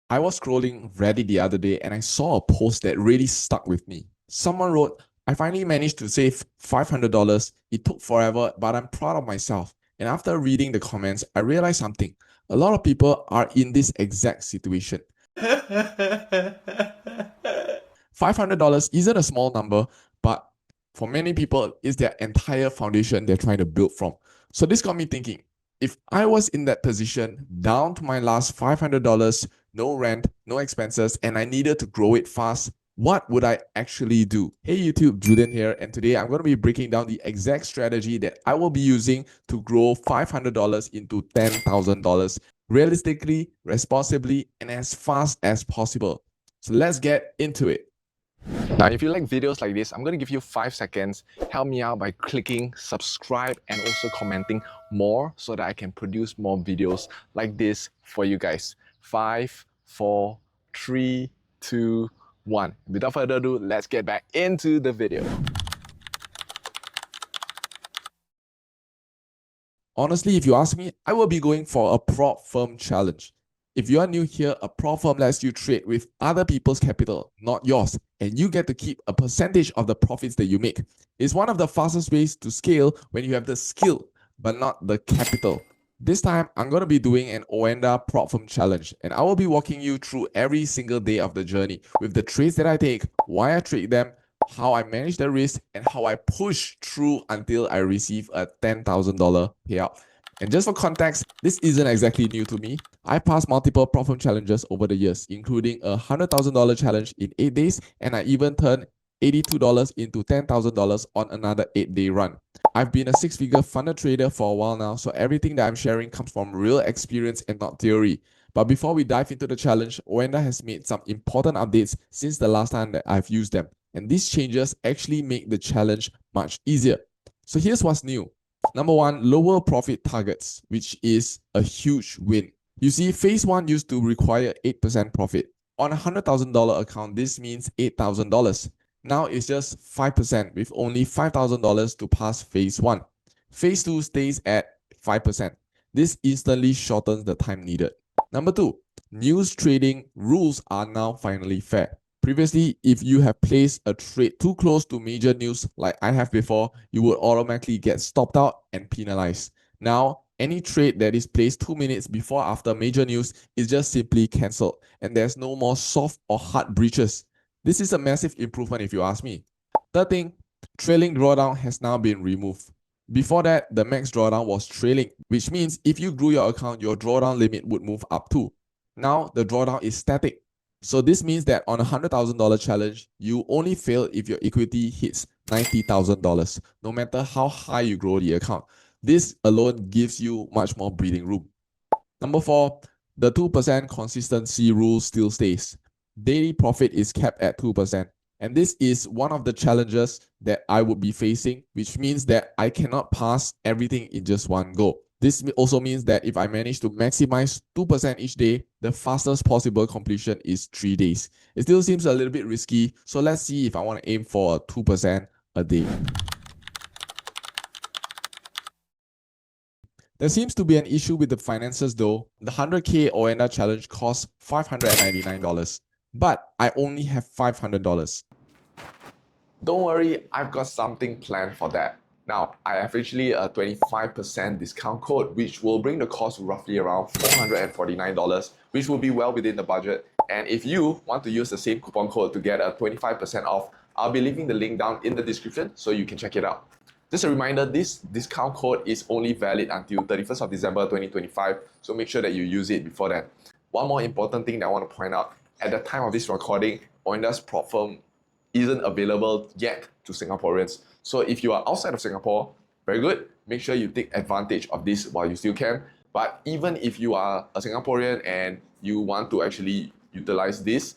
I was scrolling Reddit the other day and I saw a post that really stuck with me. Someone wrote, I finally managed to save $500. It took forever, but I'm proud of myself. And after reading the comments, I realized something. A lot of people are in this exact situation. $500 isn't a small number, but for many people, it's their entire foundation they're trying to build from. So this got me thinking, if I was in that position, down to my last $500, no rent, no expenses, and I needed to grow it fast, what would I actually do? Hey YouTube, Julian here, and today I'm going to be breaking down the exact strategy that I will be using to grow $500 into $10,000 realistically, responsibly, and as fast as possible. So let's get into it. Now, if you like videos like this, I'm going to give you 5 seconds. Help me out by clicking subscribe and also commenting more so that I can produce more videos like this for you guys. 5, 4, 3, 2, 1. Without further ado, let's get back into the video. Honestly, if you ask me, I will be going for a prop firm challenge. If you are new here, a prop firm lets you trade with other people's capital, not yours, and you get to keep a percentage of the profits that you make. It's one of the fastest ways to scale when you have the skill, but not the capital. This time, I'm going to be doing an Oanda Prop Firm challenge, and I will be walking you through every single day of the journey with the trades that I take, why I trade them, how I manage the risk, and how I push through until I receive a $10,000 payout. And just for context, this isn't exactly new to me. I passed multiple prop firm challenges over the years, including a $100,000 challenge in 8 days, and I even turned $82 into $10,000 on another 8-day run. I've been a 6-figure funded trader for a while now, so everything that I'm sharing comes from real experience and not theory. But before we dive into the challenge, Oanda has made some important updates since the last time that I've used them. And these changes actually make the challenge much easier. So here's what's new. Number 1, lower profit targets, which is a huge win. You see, phase 1 used to require 8% profit. On a $100,000 account, this means $8,000. Now it's just 5% with only $5,000 to pass phase 1. Phase 2 stays at 5%. This instantly shortens the time needed. Number 2, news trading rules are now finally fair. Previously, if you have placed a trade too close to major news like I have before, you would automatically get stopped out and penalized. Now, any trade that is placed 2 minutes before or after major news is just simply cancelled, and there's no more soft or hard breaches. This is a massive improvement if you ask me. Third thing, trailing drawdown has now been removed. Before that, the max drawdown was trailing, which means if you grew your account, your drawdown limit would move up too. Now, the drawdown is static. So this means that on a $100,000 challenge, you only fail if your equity hits $90,000, no matter how high you grow the account. This alone gives you much more breathing room. Number 4, the 2% consistency rule still stays. Daily profit is capped at 2%. And this is one of the challenges that I would be facing, which means that I cannot pass everything in just one go. This also means that if I manage to maximize 2% each day, the fastest possible completion is 3 days. It still seems a little bit risky, so let's see if I want to aim for 2% a day. There seems to be an issue with the finances though. The 100k Oanda challenge costs $599, but I only have $500. Don't worry, I've got something planned for that. Now, I have actually a 25% discount code, which will bring the cost roughly around $449, which will be well within the budget. And if you want to use the same coupon code to get a 25% off, I'll be leaving the link down in the description so you can check it out. Just a reminder, this discount code is only valid until 31st of December 2025, so make sure that you use it before that. One more important thing that I want to point out, at the time of this recording, Oanda's prop firm isn't available yet to Singaporeans. So if you are outside of Singapore, very good. Make sure you take advantage of this while you still can. But even if you are a Singaporean and you want to actually utilize this,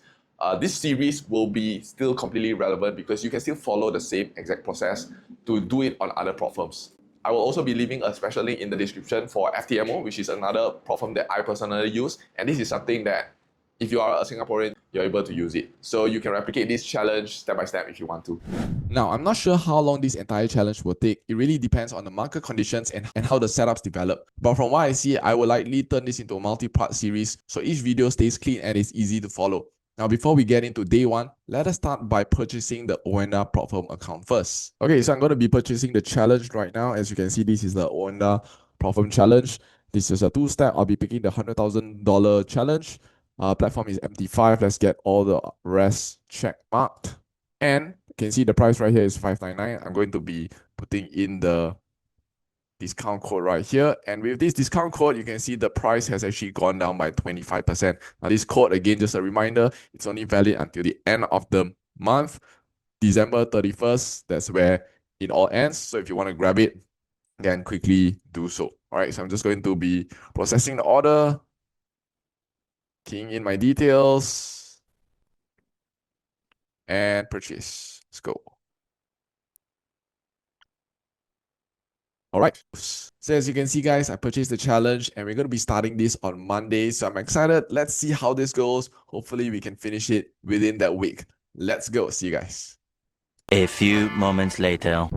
this series will be still completely relevant because you can still follow the same exact process to do it on other prop firms. I will also be leaving a special link in the description for FTMO, which is another prop firm that I personally use. And this is something that if you are a Singaporean, you're able to use it. So you can replicate this challenge step by step if you want to. Now, I'm not sure how long this entire challenge will take. It really depends on the market conditions and how the setups develop. But from what I see, I will likely turn this into a multi-part series so each video stays clean and is easy to follow. Now, before we get into day one, let us start by purchasing the Oanda Prop Firm account first. Okay, so I'm going to be purchasing the challenge right now. As you can see, this is the Oanda Prop Firm challenge. This is a two-step. I'll be picking the $100,000 challenge. Platform is MT5. Let's get all the rest check marked. And you can see the price right here is $599. I'm going to be putting in the discount code right here. And with this discount code, you can see the price has actually gone down by 25%. Now, this code, again, just a reminder, it's only valid until the end of the month, December 31st. That's where it all ends. So if you want to grab it, then quickly do so. All right, so I'm just going to be processing the order, keying in my details, and purchase. Let's go. All right. So as you can see, guys, I purchased the challenge and we're going to be starting this on Monday. So I'm excited. Let's see how this goes. Hopefully we can finish it within that week. Let's go. See you guys. A few moments later.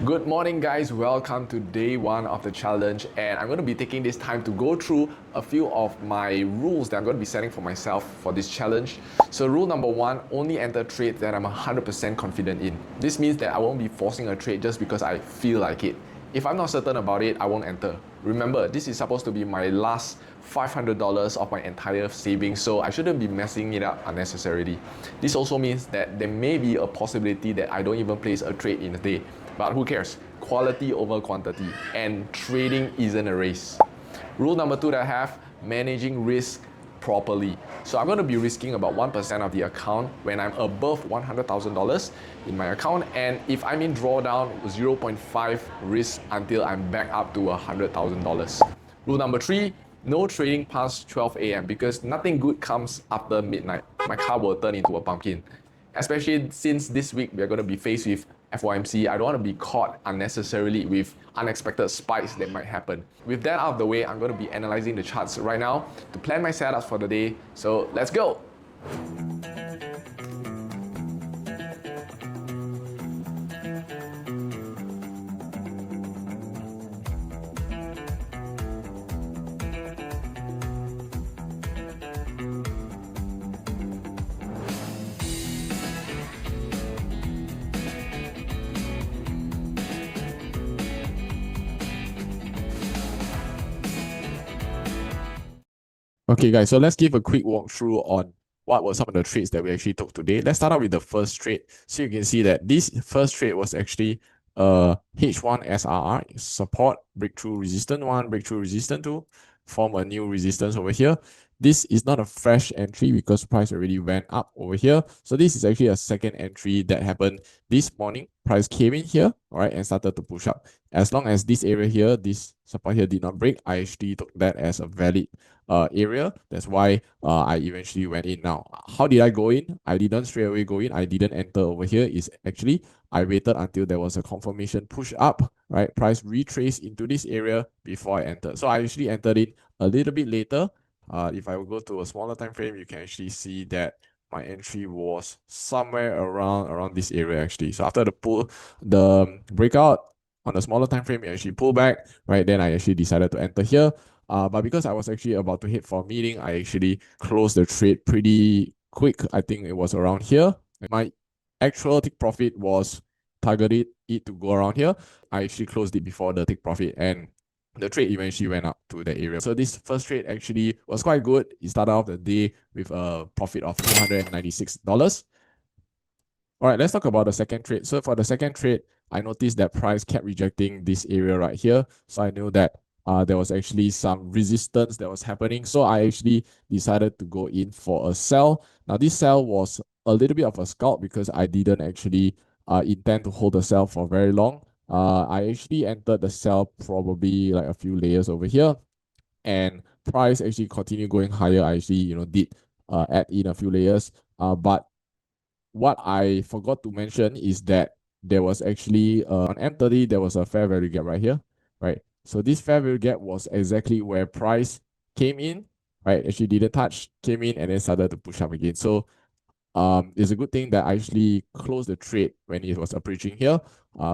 Good morning, guys. Welcome to day one of the challenge, and I'm going to be taking this time to go through a few of my rules that I'm going to be setting for myself for this challenge. So rule number one, only enter trades that I'm 100% confident in. This means that I won't be forcing a trade just because I feel like it. If I'm not certain about it, I won't enter. Remember, this is supposed to be my last $500 of my entire savings, so I shouldn't be messing it up unnecessarily. This also means that there may be a possibility that I don't even place a trade in a day. But who cares? Quality over quantity, and trading isn't a race. Rule number two that I have, managing risk properly. So I'm going to be risking about 1% of the account when I'm above $100,000 in my account, and if I'm in drawdown, 0.5 risk until I'm back up to $100,000. Rule number three, no trading past 12 a.m. because nothing good comes after midnight. My car will turn into a pumpkin. Especially since this week we are going to be faced with FOMC, I don't want to be caught unnecessarily with unexpected spikes that might happen. With that out of the way, I'm going to be analyzing the charts right now to plan my setups for the day. So let's go. Okay, guys, so let's give a quick walkthrough on what were some of the trades that we actually took today. Let's start out with the first trade. So you can see that this first trade was actually H1 SRR, support, breakthrough resistance 1, breakthrough resistance 2, form a new resistance over here. This is not a fresh entry because price already went up over here. So this is actually a second entry that happened this morning. Price came in here, all right, and started to push up. As long as this area here, this support here did not break, I actually took that as a valid area. That's why I eventually went in. Now, how did I go in? I didn't straight away go in. I didn't enter over here. Is actually I waited until there was a confirmation push up, right? Price retraced into this area before I entered. So I actually entered it a little bit later. If I will go to a smaller time frame, you can actually see that my entry was somewhere around this area actually. So after the breakout on the smaller time frame, it actually pulled back, right? Then I actually decided to enter here. But because I was actually about to head for a meeting, I actually closed the trade pretty quick. I think it was around here. My actual take profit was targeted it to go around here. I actually closed it before the take profit, and the trade eventually went up to that area. So this first trade actually was quite good. It started off the day with a profit of $296. All right, let's talk about the second trade. So for the second trade, I noticed that price kept rejecting this area right here. So I knew that there was actually some resistance that was happening. So I actually decided to go in for a sell. Now this sell was a little bit of a scalp because I didn't actually intend to hold the sell for very long. I actually entered the sell probably like a few layers over here, and price actually continued going higher. I actually did add in a few layers. But what I forgot to mention is that there was actually on M30 there was a fair value gap right here, right? So this fair value gap was exactly where price came in right? Actually didn't touch, came in and then started to push up again. So it's a good thing that I actually closed the trade when it was approaching here.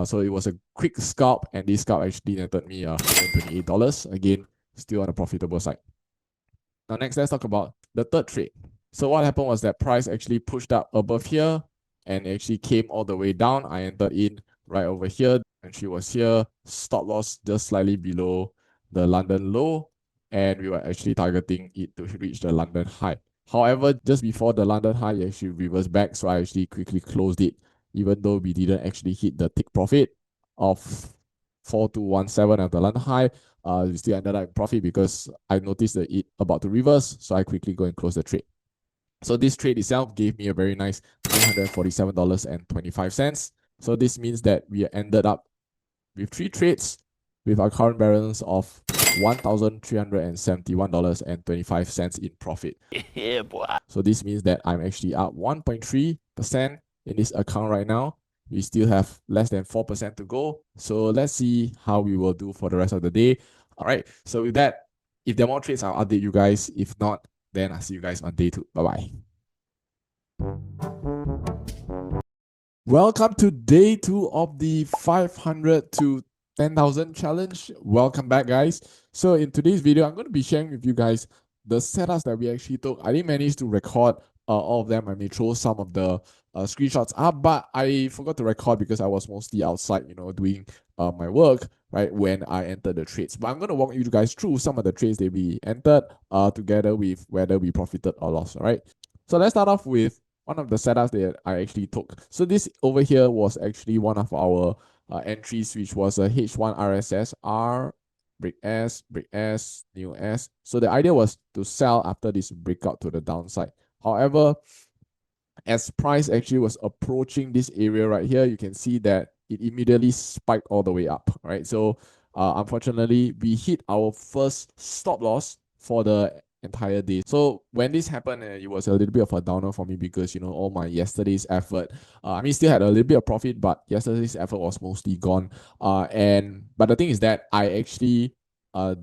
So it was a quick scalp, and this scalp actually netted me $128. Again, still on a profitable side. Now next, let's talk about the third trade. So what happened was that price actually pushed up above here and actually came all the way down. I entered in right over here, and she was here. Stop loss just slightly below the London low, and we were actually targeting it to reach the London high. However, just before the London high, it actually reversed back, so I actually quickly closed it, even though we didn't actually hit the tick profit of 4217 at the London high. We still ended up in profit because I noticed that it about to reverse, so I quickly go and close the trade. So this trade itself gave me a very nice $947.25. So this means that we ended up with 3 trades with our current balance of $1,371.25 in profit. Yeah, boy. So this means that I'm actually up 1.3% in this account right now. We still have less than 4% to go. So let's see how we will do for the rest of the day. All right. So with that, if there are more trades, I'll update you guys. If not, then I'll see you guys on day 2. Bye-bye. Welcome to day 2 of the 500 to 10,000 challenge. Welcome back, guys. So in today's video, I'm going to be sharing with you guys the setups that we actually took. I didn't manage to record all of them. I may throw some of the screenshots up, but I forgot to record because I was mostly outside, doing my work, right, when I entered the trades. But I'm going to walk you guys through some of the trades that we entered together with whether we profited or lost, all right? So let's start off with one of the setups that I actually took. So this over here was actually one of our entries, which was a H1 RSS, R, break S, new S. So the idea was to sell after this breakout to the downside. However, as price actually was approaching this area right here, you can see that it immediately spiked all the way up, right? So unfortunately, we hit our first stop loss for the entire day. So when this happened, it was a little bit of a downer for me because all my yesterday's effort, still had a little bit of profit, but yesterday's effort was mostly gone. But the thing is that I actually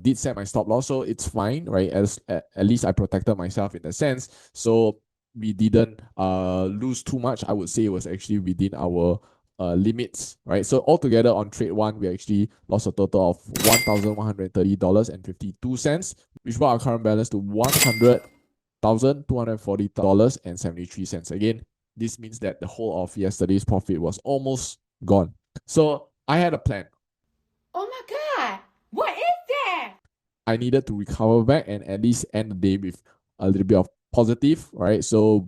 did set my stop loss, so it's fine, right? At least I protected myself in a sense. So we didn't lose too much. I would say it was actually within our limits, right? So altogether on trade 1, we actually lost a total of $1,130.52, which brought our current balance to $100,240.73. Again, this means that the whole of yesterday's profit was almost gone. So I had a plan. Oh my God, what is that? I needed to recover back and at least end the day with a little bit of positive, right? So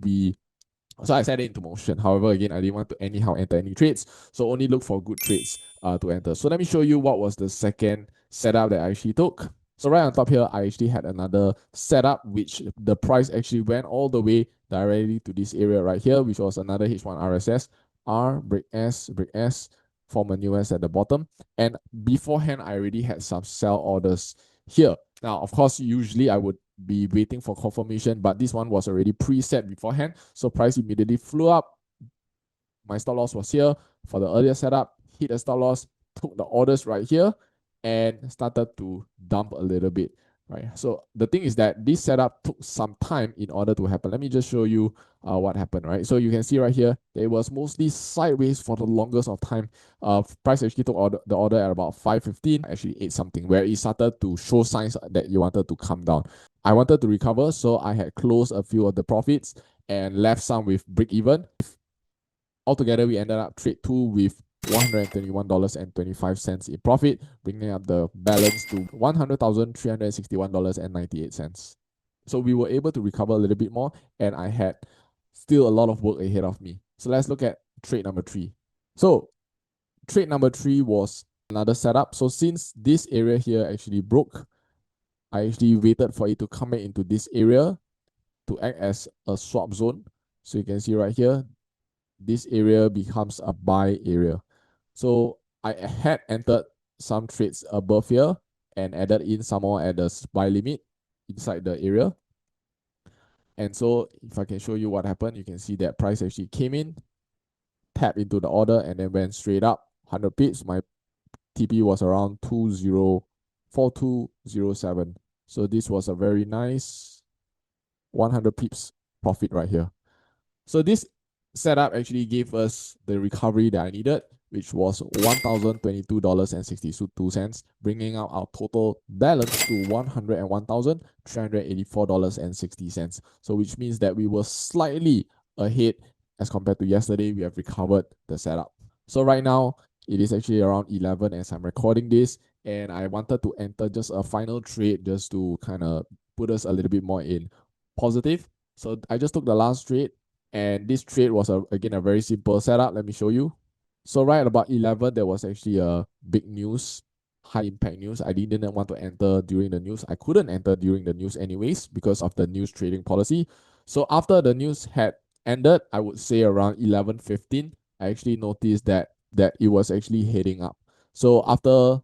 I set it into motion. However, again, I didn't want to anyhow enter any trades, so only look for good trades to enter. So let me show you what was the second setup that I actually took. So right on top here, I actually had another setup which the price actually went all the way directly to this area right here, which was another H1 RSS, R, break S, form a new S at the bottom. And beforehand, I already had some sell orders here. Now, of course, usually I would be waiting for confirmation, but this one was already preset beforehand. So price immediately flew up. My stop loss was here for the earlier setup, hit a stop loss, took the orders right here, and started to dump a little bit, right? So the thing is that this setup took some time in order to happen. Let me just show you what happened, right? So you can see right here, it was mostly sideways for the longest of time. Price actually took the order at about 5:15. Actually ate something where it started to show signs that you wanted to come down. I wanted to recover, so I had closed a few of the profits and left some with break even. Altogether, we ended up trade 2 with $121.25 in profit, bringing up the balance to $100,361.98. So we were able to recover a little bit more, and I had still a lot of work ahead of me. So let's look at trade number 3. So trade number 3 was another setup. So since this area here actually broke, I actually waited for it to come back into this area to act as a swap zone. So you can see right here, this area becomes a buy area. So I had entered some trades above here and added in some more at the buy limit inside the area. And so if I can show you what happened, you can see that price actually came in, tapped into the order, and then went straight up 100 pips. My TP was around 204207. So this was a very nice 100 pips profit right here. So this setup actually gave us the recovery that I needed, which was $1,022.62, bringing out our total balance to $101,384.60. So which means that we were slightly ahead as compared to yesterday. We have recovered the setup. So right now, it is actually around 11 as I'm recording this, and I wanted to enter just a final trade just to kind of put us a little bit more in positive. So I just took the last trade, and this trade was again a very simple setup. Let me show you. So right at about 11, there was actually a big news, high impact news. I didn't want to enter during the news. I couldn't enter during the news anyways because of the news trading policy. So after the news had ended, I would say around 11:15, I actually noticed that it was actually heading up. So after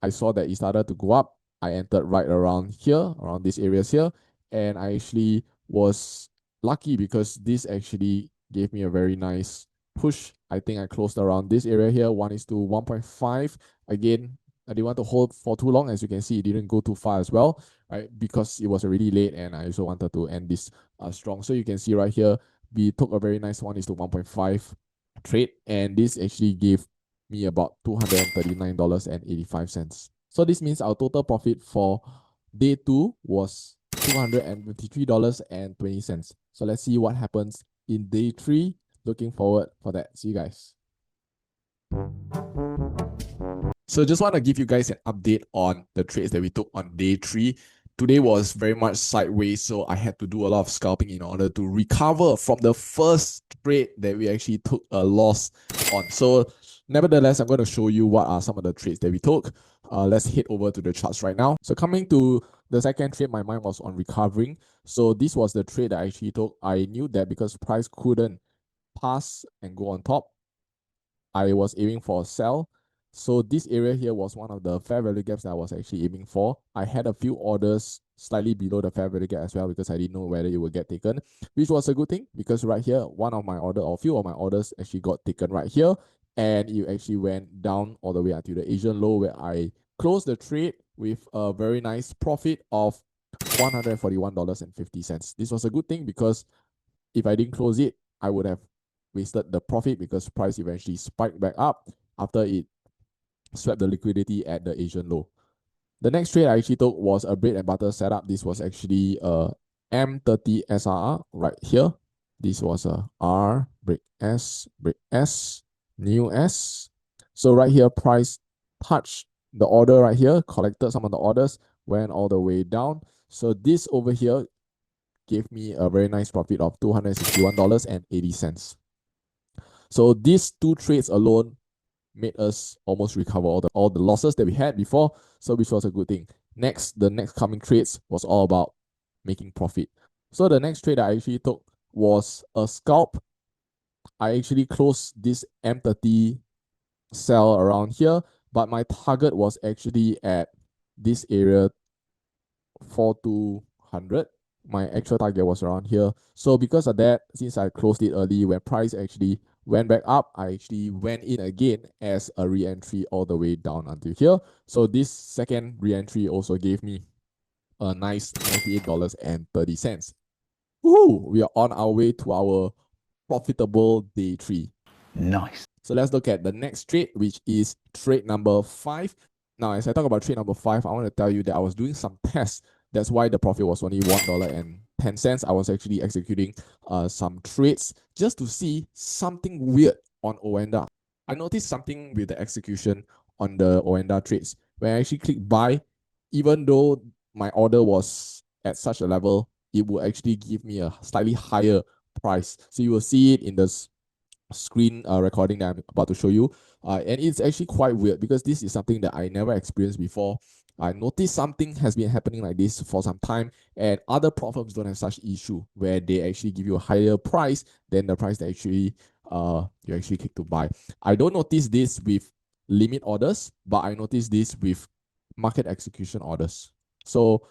I saw that it started to go up, I entered right around here, around these areas here, and I actually was lucky because this actually gave me a very nice push. I think I closed around this area here, 1:1.5. Again, I didn't want to hold for too long. As you can see, it didn't go too far as well, right? Because it was already late, and I also wanted to end this strong. So you can see right here, we took a very nice 1:1.5 trade, and this actually gave me about $239.85. So this means our total profit for day 2 was $253.20. So let's see what happens in day 3. Looking forward for that. See you guys. So just want to give you guys an update on the trades that we took on day 3. Today was very much sideways, so I had to do a lot of scalping in order to recover from the first trade that we actually took a loss on. So nevertheless, I'm going to show you what are some of the trades that we took. Let's head over to the charts right now. So coming to the second trade, my mind was on recovering. So this was the trade that I actually took. I knew that because price couldn't pass and go on top, I was aiming for a sell. So this area here was one of the fair value gaps that I was actually aiming for. I had a few orders slightly below the fair value gap as well because I didn't know whether it would get taken, which was a good thing because right here, one of my order or few of my orders actually got taken right here, and it actually went down all the way until the Asian low where I closed the trade with a very nice profit of $141.50. This was a good thing because if I didn't close it, I would have wasted the profit because price eventually spiked back up after it swept the liquidity at the Asian low. The next trade I actually took was a bread and butter setup. This was actually a M30 SRR right here. This was a R, break S, new S. So right here, price touched the order right here, collected some of the orders, went all the way down. So this over here gave me a very nice profit of $261.80. So these two trades alone made us almost recover all the losses that we had before, so which was a good thing. Next, the next coming trades was all about making profit. So the next trade I actually took was a scalp. I actually closed this M30 sell around here, but my target was actually at this area 4200. My actual target was around here. So because of that, since I closed it early, when price actually went back up, I actually went in again as a re-entry all the way down until here. So this second re-entry also gave me a nice $98.30. Woohoo! We are on our way to our profitable day 3. Nice. So let's look at the next trade, which is trade number 5. Now, as I talk about trade number 5, I want to tell you that I was doing some tests. That's why the profit was only $1.10. I was actually executing some trades just to see something weird on Oanda. I noticed something with the execution on the Oanda trades. When I actually click buy, even though my order was at such a level, it will actually give me a slightly higher price. So you will see it in the screen recording that I'm about to show you. And it's actually quite weird because this is something that I never experienced before. I noticed something has been happening like this for some time, and other prop firms don't have such issue where they actually give you a higher price than the price that actually you actually click to buy. I don't notice this with limit orders, but I notice this with market execution orders. So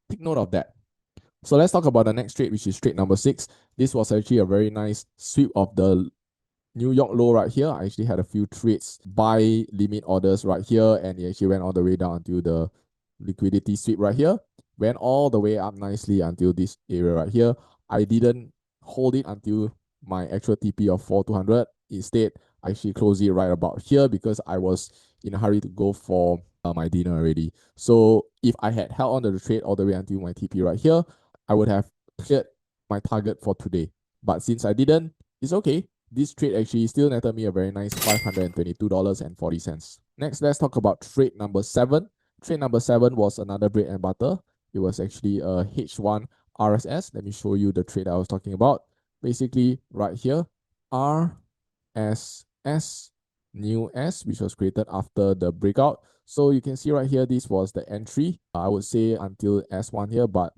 take note of that. So let's talk about the next trade, which is trade number 6. This was actually a very nice sweep of the New York low right here. I actually had a few trades, buy limit orders right here, and it actually went all the way down to the liquidity sweep right here. went all the way up nicely until this area right here. I didn't hold it until my actual TP of 4200. Instead, I actually closed it right about here because I was in a hurry to go for my dinner already. So if I had held on to the trade all the way until my TP right here, I would have cleared my target for today. But since I didn't, it's okay. This trade actually still netted me a very nice $522.40. Next, let's talk about trade number 7. Trade number 7 was another bread and butter. It was actually a H1 RSS. Let me show you the trade I was talking about. Basically, right here, RSS new S, which was created after the breakout. So you can see right here, this was the entry. I would say until S1 here, but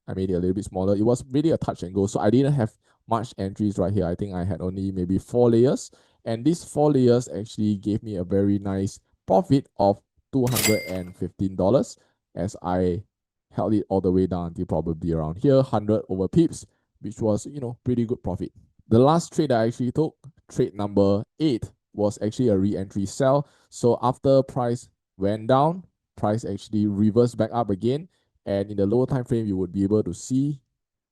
I made it a little bit smaller. It was really a touch and go. So I didn't have much entries right here. I think I had only maybe 4 layers. And these 4 layers actually gave me a very nice profit of $215 as I held it all the way down to probably around here, 100 over pips, which was, pretty good profit. The last trade I actually took, trade number 8, was actually a re-entry sell. So after price went down, price actually reversed back up again. And in the lower time frame, you would be able to see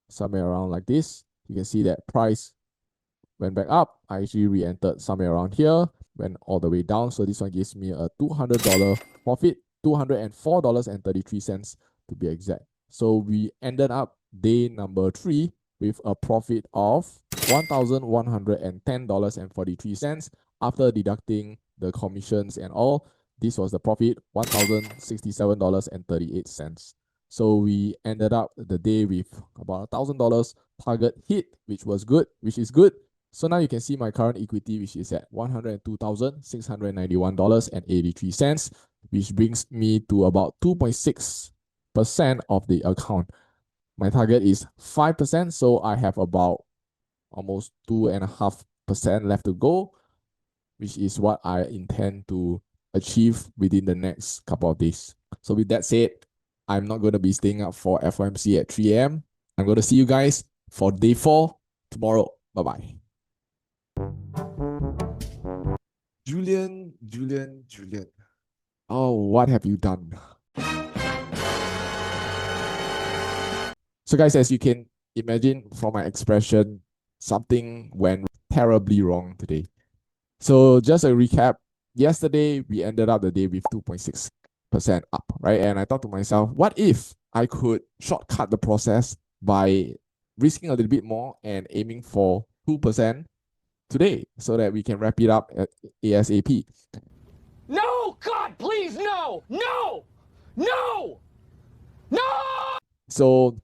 somewhere around like this. You can see that price went back up. I actually re-entered somewhere around here, went all the way down. So this one gives me a $200 profit, $204.33 to be exact. So we ended up day number 3 with a profit of $1,110.43 after deducting the commissions and all. This was the profit, $1,067.38. So we ended up the day with about $1,000 target hit, which is good. So now you can see my current equity, which is at $102,691.83, which brings me to about 2.6% of the account. My target is 5%, so I have about almost 2.5% left to go, which is what I intend to achieve within the next couple of days. So with that said, I'm not going to be staying up for FOMC at 3 a.m. I'm going to see you guys for day 4 tomorrow. Bye-bye. Julian. Oh, what have you done? So guys, as you can imagine from my expression, something went terribly wrong today. So just a recap, yesterday we ended up the day with 2.6% up, right? And I thought to myself, what if I could shortcut the process by risking a little bit more and aiming for 2% today so that we can wrap it up at ASAP. No, God, please, no, no, no, no. So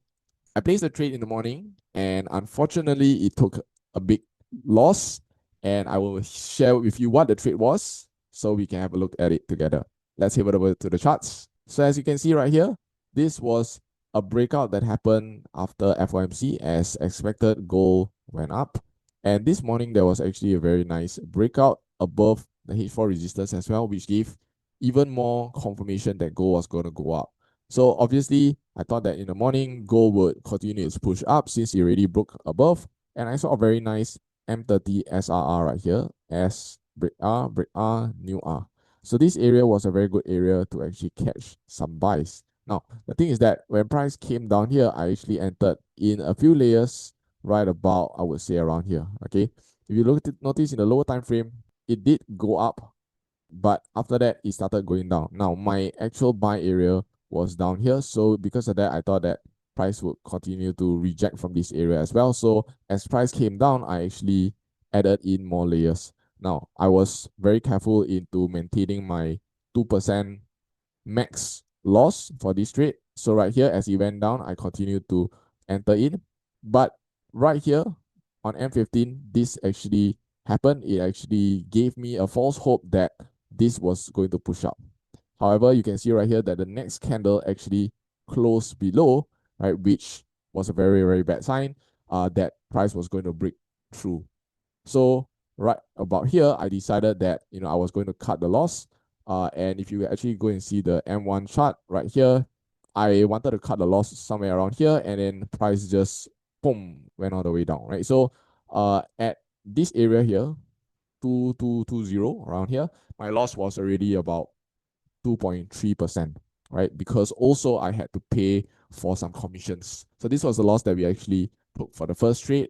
I placed a trade in the morning, and unfortunately, it took a big loss. And I will share with you what the trade was so we can have a look at it together. Let's head over to the charts. So as you can see right here, this was a breakout that happened after FOMC. As expected, gold went up. And this morning, there was actually a very nice breakout above the H4 resistance as well, which gave even more confirmation that gold was going to go up. So obviously, I thought that in the morning, gold would continue its push up since it already broke above. And I saw a very nice M30 SRR right here, S, break R, new R. So this area was a very good area to actually catch some buys. Now, the thing is that when price came down here, I actually entered in a few layers right about, I would say, around here, okay? If you notice in the lower time frame, it did go up, but after that, it started going down. Now, my actual buy area was down here. So because of that, I thought that price would continue to reject from this area as well. So as price came down, I actually added in more layers. Now, I was very careful into maintaining my 2% max loss for this trade. So right here, as it went down, I continued to enter in. But right here on M15, this actually happened. It actually gave me a false hope that this was going to push up. However, you can see right here that the next candle actually closed below, right, which was a very, very bad sign that price was going to break through. So right about here, I decided that, I was going to cut the loss. And if you actually go and see the M1 chart right here, I wanted to cut the loss somewhere around here, and then price just boom went all the way down, right? So at this area here, 2220 around here, my loss was already about 2.3%, right? Because also I had to pay for some commissions. So this was the loss that we actually took for the first trade.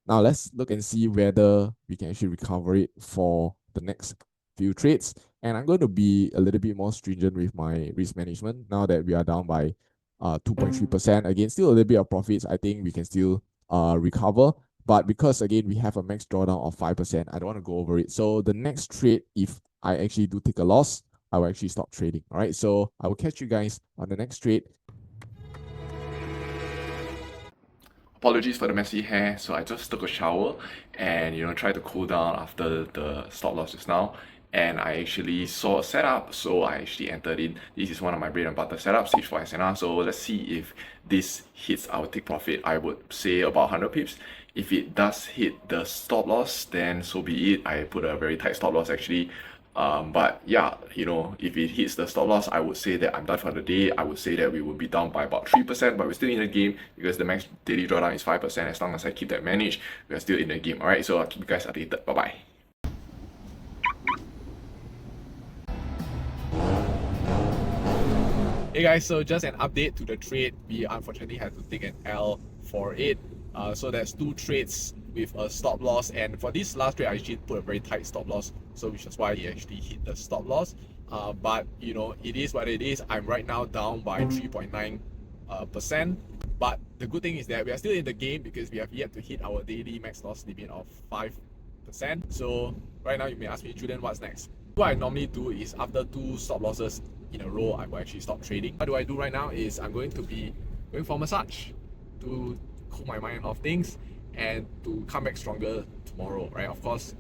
Now let's look and see whether we can actually recover it for the next few trades. And I'm going to be a little bit more stringent with my risk management now that we are down by 2.3%. Again, still a little bit of profits. I think we can still recover. But because again, we have a max drawdown of 5%, I don't want to go over it. So the next trade, if I actually do take a loss, I will actually stop trading. All right. So I will catch you guys on the next trade. Apologies for the messy hair. So I just took a shower and tried to cool down after the stop loss just now. And I actually saw a setup, so I actually entered in. This is one of my bread and butter setups, H4 SNR. So let's see if this hits our take profit. I would say about 100 pips. If it does hit the stop loss, then so be it. I put a very tight stop loss actually. But yeah, if it hits the stop loss, I would say that I'm done for the day. I would say that we will be down by about 3%, but we're still in the game because the max daily drawdown is 5%. As long as I keep that managed, we're still in the game. Alright, so I'll keep you guys updated. Bye bye. Hey guys, so just an update to the trade. We unfortunately had to take an L for it. So there's 2 trades with a stop loss, and for this last trade I actually put a very tight stop loss, so which is why he actually hit the stop loss. But it is what it is. I'm right now down by 3.9%. But the good thing is that we are still in the game because we have yet to hit our daily max loss limit of 5%. So right now you may ask me, Julian, what's next? What I normally do is after 2 stop losses in a row, I will actually stop trading. What do I do right now is I'm going to be going for massage to cool my mind off things and to come back stronger tomorrow, right? Of course,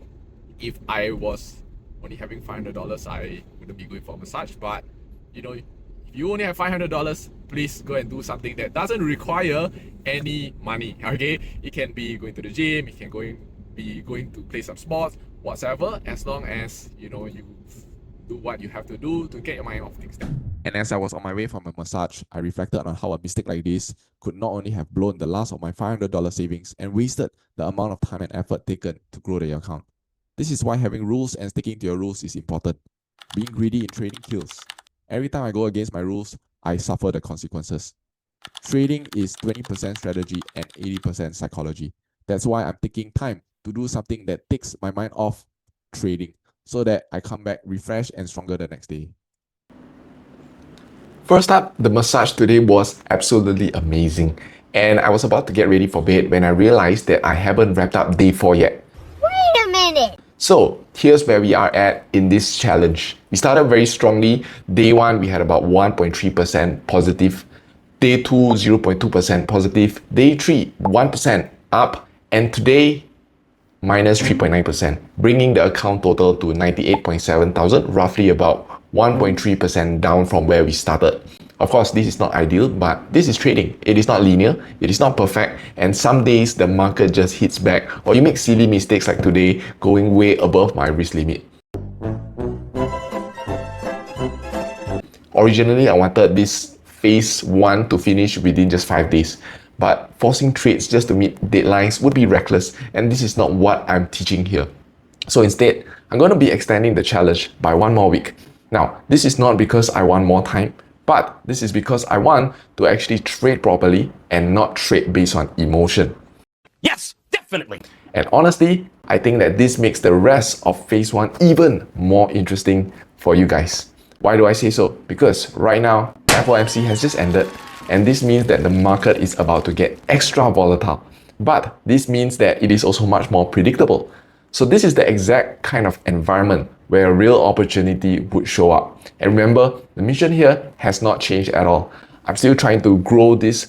if I was only having $500, I wouldn't be going for a massage. But if you only have $500, please go and do something that doesn't require any money. Okay, it can be going to the gym, it can be going to play some sports, whatever, as long as you do what you have to do to get your mind off things. And as I was on my way from a massage, I reflected on how a mistake like this could not only have blown the last of my $500 savings and wasted the amount of time and effort taken to grow the account. This is why having rules and sticking to your rules is important. Being greedy in trading kills. Every time I go against my rules, I suffer the consequences. Trading is 20% strategy and 80% psychology. That's why I'm taking time to do something that takes my mind off trading, so that I come back refreshed and stronger the next day. First up, the massage today was absolutely amazing. And I was about to get ready for bed when I realized that I haven't wrapped up day 4 yet. Wait a minute. So here's where we are at in this challenge. We started very strongly. Day 1, we had about 1.3% positive. Day 2, 0.2% positive. Day 3, 1% up. And today, minus 3.9%, bringing the account total to 98.7 thousand, roughly about 1.3% down from where we started. Of course, this is not ideal, but this is trading. It is not linear, it is not perfect, and some days the market just hits back, or you make silly mistakes like today, going way above my risk limit. Originally, I wanted this phase 1 to finish within just 5 days. But forcing trades just to meet deadlines would be reckless, and this is not what I'm teaching here. So instead, I'm going to be extending the challenge by 1 more week. Now, this is not because I want more time, but this is because I want to actually trade properly and not trade based on emotion. Yes, definitely. And honestly, I think that this makes the rest of phase 1 even more interesting for you guys. Why do I say so? Because right now, FOMC has just ended, and this means that the market is about to get extra volatile. But this means that it is also much more predictable. So this is the exact kind of environment where a real opportunity would show up. And remember, the mission here has not changed at all. I'm still trying to grow the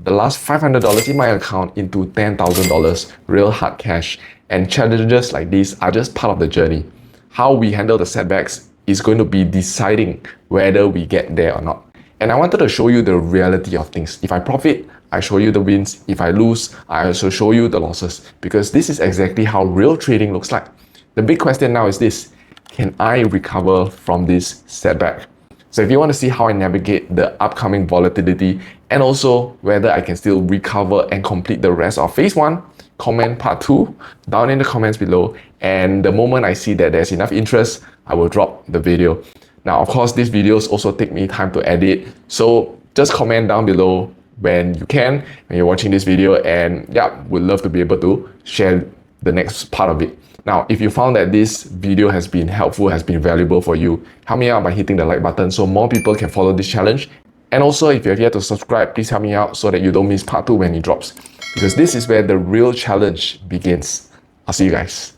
last $500 in my account into $10,000 real hard cash. And challenges like these are just part of the journey. How we handle the setbacks is going to be deciding whether we get there or not. And I wanted to show you the reality of things. If I profit, I show you the wins. If I lose, I also show you the losses, because this is exactly how real trading looks like. The big question now is this: can I recover from this setback? So if you want to see how I navigate the upcoming volatility and also whether I can still recover and complete the rest of phase 1, comment part 2 down in the comments below. And the moment I see that there's enough interest, I will drop the video. Now, of course, these videos also take me time to edit, so just comment down below when you can, when you're watching this video, and yeah, would love to be able to share the next part of it. Now, if you found that this video has been helpful, has been valuable for you, help me out by hitting the like button so more people can follow this challenge. And also, if you're yet to subscribe, please help me out so that you don't miss part 2 when it drops. Because this is where the real challenge begins. I'll see you guys.